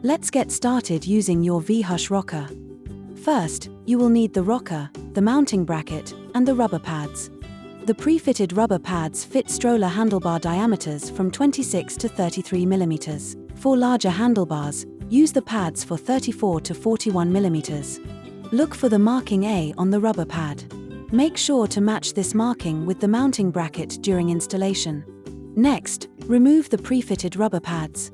Let's get started using your V-Hush rocker. First, you will need the rocker, the mounting bracket, and the rubber pads. The pre-fitted rubber pads fit stroller handlebar diameters from 26 to 33 mm. For larger handlebars, use the pads for 34 to 41 mm. Look for the marking A on the rubber pad. Make sure to match this marking with the mounting bracket during installation. Next, remove the pre-fitted rubber pads.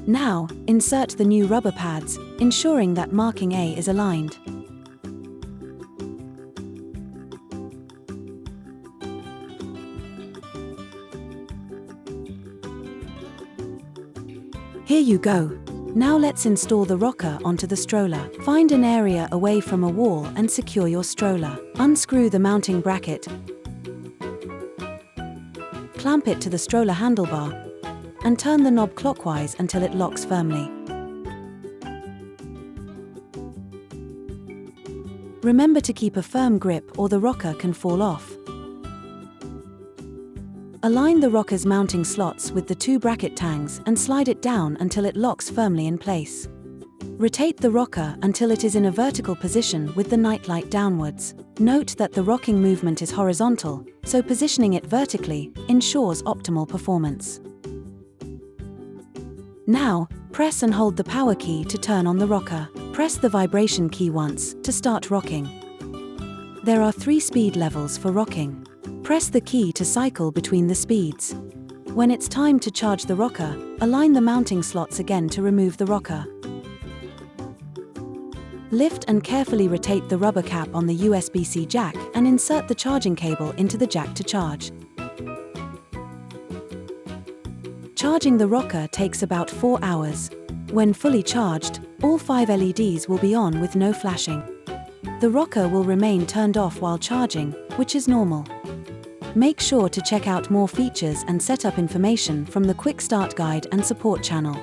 Now, insert the new rubber pads, ensuring that marking A is aligned. Here you go. Now let's install the rocker onto the stroller. Find an area away from a wall and secure your stroller. Unscrew the mounting bracket. Clamp it to the stroller handlebar and turn the knob clockwise until it locks firmly. Remember to keep a firm grip or the rocker can fall off. Align the rocker's mounting slots with the two bracket tangs and slide it down until it locks firmly in place. Rotate the rocker until it is in a vertical position with the nightlight downwards. Note that the rocking movement is horizontal, so positioning it vertically ensures optimal performance. Now, press and hold the power key to turn on the rocker. Press the vibration key once to start rocking. There are 3 speed levels for rocking. Press the key to cycle between the speeds. When it's time to charge the rocker, align the mounting slots again to remove the rocker. Lift and carefully rotate the rubber cap on the USB-C jack and insert the charging cable into the jack to charge. Charging the rocker takes about 4 hours. When fully charged, all 5 LEDs will be on with no flashing. The rocker will remain turned off while charging, which is normal. Make sure to check out more features and setup information from the Quick Start Guide and support channel.